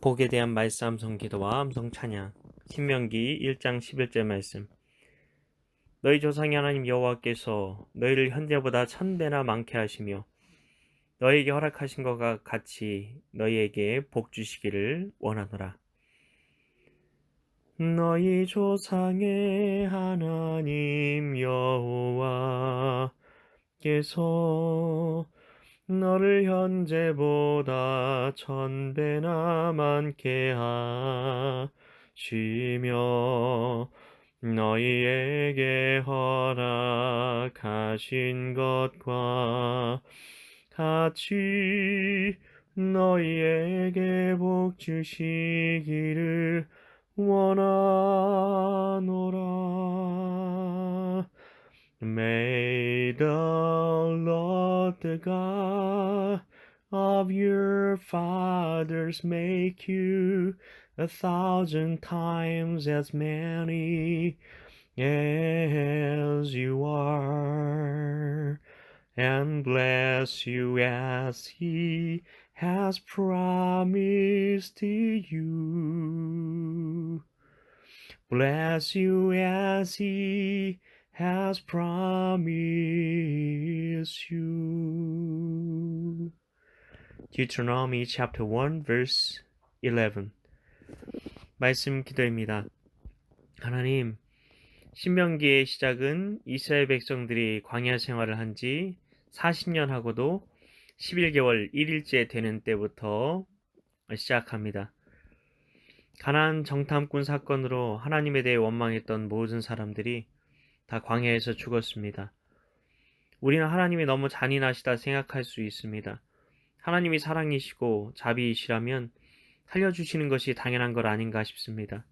복에 대한 말씀 암송 기도와 암송 찬양. 신명기 1장 11절 말씀. 너희 조상의 하나님 여호와께서 너희를 현재보다 1000배나 많게 하시며 너희에게 허락하신 것과 같이 너희에게 복 주시기를 원하노라. 너희 조상의 하나님 여호와께서 너를 현재보다 1000배나 많게 하시며 너희에게 허락하신 것과 같이 너희에게 복 주시기를 원하노라. May the Lord the God of your fathers make you 1,000 times as many as you are, and bless you as he has promised to you. Bless you as he has promised you. Deuteronomy chapter 1 verse 11. 말씀 기도입니다. 하나님, 신명기의 시작은 이스라엘 백성들이 광야 생활을 한 지 40년 하고도 11개월 1일째 되는 때부터 시작합니다. 가나안 정탐꾼 사건으로 하나님에 대해 원망했던 모든 사람들이 다 광야에서 죽었습니다. 우리는 하나님이 너무 잔인하시다 생각할 수 있습니다. 하나님이 사랑이시고 자비이시라면 살려주시는 것이 당연한 것 아닌가 싶습니다.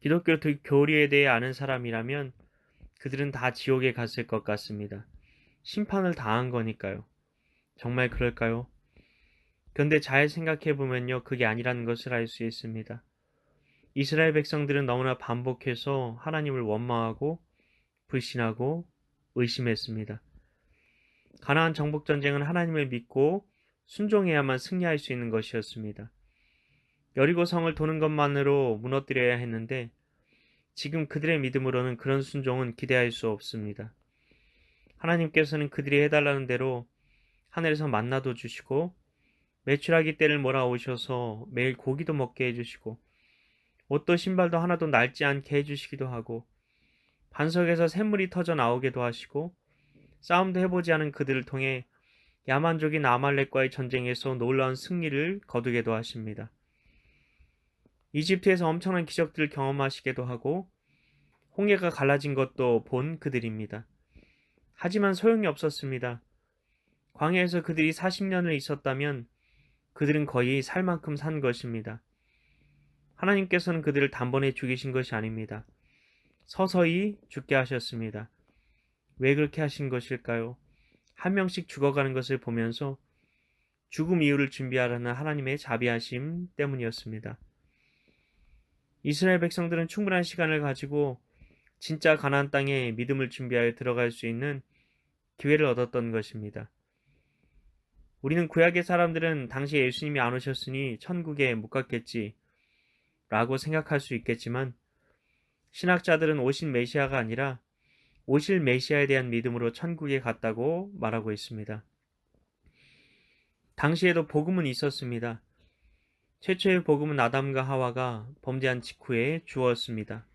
기독교 교리에 대해 아는 사람이라면 그들은 다 지옥에 갔을 것 같습니다. 심판을 당한 거니까요. 정말 그럴까요? 그런데 잘 생각해보면요, 그게 아니라는 것을 알 수 있습니다. 이스라엘 백성들은 너무나 반복해서 하나님을 원망하고 불신하고 의심했습니다. 가나안 정복 전쟁은 하나님을 믿고 순종해야만 승리할 수 있는 것이었습니다. 여리고 성을 도는 것만으로 무너뜨려야 했는데 지금 그들의 믿음으로는 그런 순종은 기대할 수 없습니다. 하나님께서는 그들이 해달라는 대로 하늘에서 만나도 주시고 메추라기 떼를 몰아오셔서 매일 고기도 먹게 해주시고 옷도 신발도 하나도 낡지 않게 해주시기도 하고 반석에서 샘물이 터져 나오게도 하시고 싸움도 해보지 않은 그들을 통해 야만족인 아말렉과의 전쟁에서 놀라운 승리를 거두게도 하십니다. 이집트에서 엄청난 기적들을 경험하시게도 하고 홍해가 갈라진 것도 본 그들입니다. 하지만 소용이 없었습니다. 광야에서 그들이 40년을 있었다면 그들은 거의 살 만큼 산 것입니다. 하나님께서는 그들을 단번에 죽이신 것이 아닙니다. 서서히 죽게 하셨습니다. 왜 그렇게 하신 것일까요? 한 명씩 죽어가는 것을 보면서 죽음 이후를 준비하라는 하나님의 자비하심 때문이었습니다. 이스라엘 백성들은 충분한 시간을 가지고 진짜 가나안 땅에 믿음을 준비하여 들어갈 수 있는 기회를 얻었던 것입니다. 우리는 구약의 사람들은 당시 예수님이 안 오셨으니 천국에 못 갔겠지 라고 생각할 수 있겠지만 신학자들은 오신 메시아가 아니라 오실 메시아에 대한 믿음으로 천국에 갔다고 말하고 있습니다. 당시에도 복음은 있었습니다. 최초의 복음은 아담과 하와가 범죄한 직후에 주었습니다.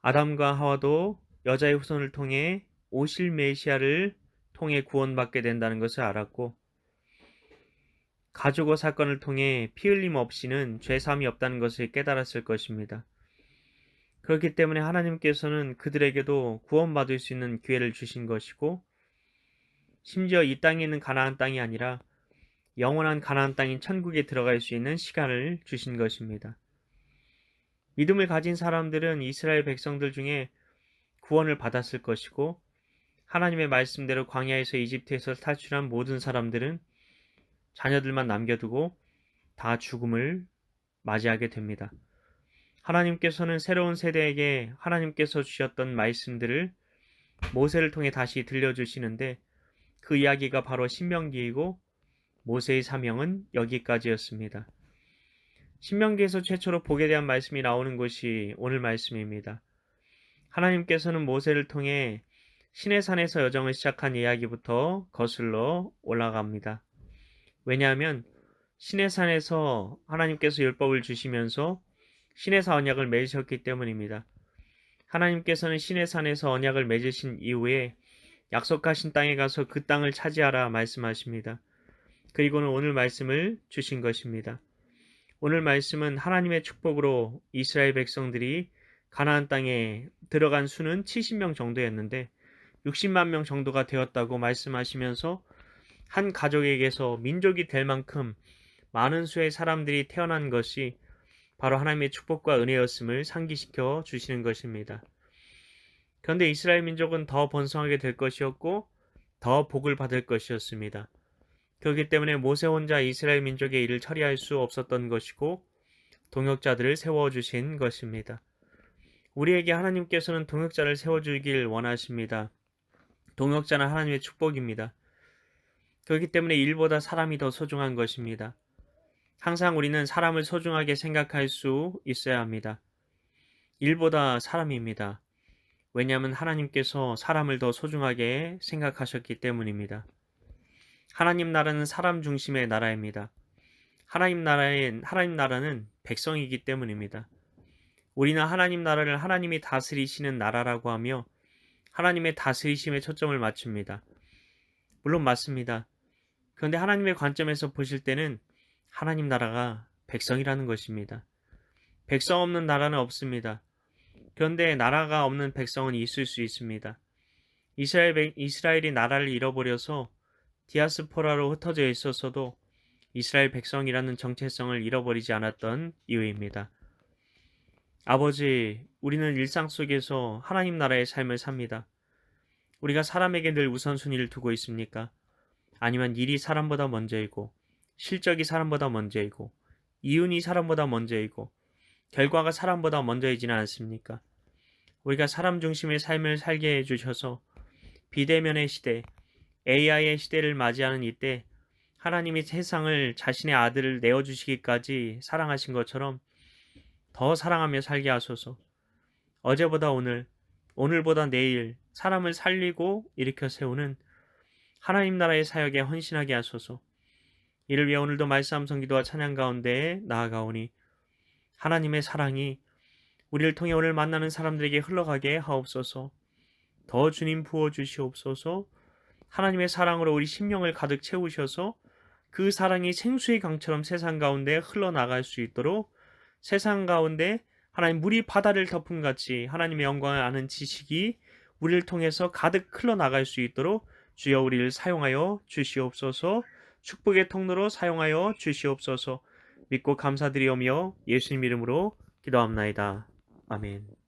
아담과 하와도 여자의 후손을 통해 오실 메시아를 통해 구원받게 된다는 것을 알았고 가족의 사건을 통해 피 흘림 없이는 죄사함이 없다는 것을 깨달았을 것입니다. 그렇기 때문에 하나님께서는 그들에게도 구원받을 수 있는 기회를 주신 것이고 심지어 이 땅에 있는 가나안 땅이 아니라 영원한 가나안 땅인 천국에 들어갈 수 있는 시간을 주신 것입니다. 믿음을 가진 사람들은 이스라엘 백성들 중에 구원을 받았을 것이고 하나님의 말씀대로 광야에서 이집트에서 탈출한 모든 사람들은 자녀들만 남겨두고 다 죽음을 맞이하게 됩니다. 하나님께서는 새로운 세대에게 하나님께서 주셨던 말씀들을 모세를 통해 다시 들려주시는데 그 이야기가 바로 신명기이고 모세의 사명은 여기까지였습니다. 신명기에서 최초로 복에 대한 말씀이 나오는 것이 오늘 말씀입니다. 하나님께서는 모세를 통해 시내산에서 여정을 시작한 이야기부터 거슬러 올라갑니다. 왜냐하면 시내산에서 하나님께서 율법을 주시면서 시내산 언약을 맺으셨기 때문입니다. 하나님께서는 시내산에서 언약을 맺으신 이후에 약속하신 땅에 가서 그 땅을 차지하라 말씀하십니다. 그리고는 오늘 말씀을 주신 것입니다. 오늘 말씀은 하나님의 축복으로 이스라엘 백성들이 가나안 땅에 들어간 수는 70명 정도였는데 60만 명 정도가 되었다고 말씀하시면서 한 가족에게서 민족이 될 만큼 많은 수의 사람들이 태어난 것이 바로 하나님의 축복과 은혜였음을 상기시켜 주시는 것입니다. 그런데 이스라엘 민족은 더 번성하게 될 것이었고 더 복을 받을 것이었습니다. 그렇기 때문에 모세 혼자 이스라엘 민족의 일을 처리할 수 없었던 것이고 동역자들을 세워주신 것입니다. 우리에게 하나님께서는 동역자를 세워주길 원하십니다. 동역자는 하나님의 축복입니다. 그렇기 때문에 일보다 사람이 더 소중한 것입니다. 항상 우리는 사람을 소중하게 생각할 수 있어야 합니다. 일보다 사람입니다. 왜냐하면 하나님께서 사람을 더 소중하게 생각하셨기 때문입니다. 하나님 나라는 사람 중심의 나라입니다. 하나님 나라는 백성이기 때문입니다. 우리는 하나님 나라를 하나님이 다스리시는 나라라고 하며 하나님의 다스리심에 초점을 맞춥니다. 물론 맞습니다. 그런데 하나님의 관점에서 보실 때는 하나님 나라가 백성이라는 것입니다. 백성 없는 나라는 없습니다. 그런데 나라가 없는 백성은 있을 수 있습니다. 이스라엘이 나라를 잃어버려서 디아스포라로 흩어져 있었어도 이스라엘 백성이라는 정체성을 잃어버리지 않았던 이유입니다. 아버지, 우리는 일상 속에서 하나님 나라의 삶을 삽니다. 우리가 사람에게 늘 우선순위를 두고 있습니까? 아니면 일이 사람보다 먼저이고 실적이 사람보다 먼저이고 이윤이 사람보다 먼저이고 결과가 사람보다 먼저이지는 않습니까? 우리가 사람 중심의 삶을 살게 해주셔서 비대면의 시대, AI의 시대를 맞이하는 이때 하나님이 세상을 자신의 아들을 내어주시기까지 사랑하신 것처럼 더 사랑하며 살게 하소서. 어제보다 오늘, 오늘보다 내일 사람을 살리고 일으켜 세우는 하나님 나라의 사역에 헌신하게 하소서. 이를 위해 오늘도 말씀 성기도와 찬양 가운데 나아가오니 하나님의 사랑이 우리를 통해 오늘 만나는 사람들에게 흘러가게 하옵소서. 더 주님 부어주시옵소서. 하나님의 사랑으로 우리 심령을 가득 채우셔서 그 사랑이 생수의 강처럼 세상 가운데 흘러나갈 수 있도록 세상 가운데 하나님 물이 바다를 덮은 같이 하나님의 영광을 아는 지식이 우리를 통해서 가득 흘러나갈 수 있도록 주여 우리를 사용하여 주시옵소서. 축복의 통로로 사용하여 주시옵소서. 믿고 감사드리오며 예수님 이름으로 기도합나이다. 아멘.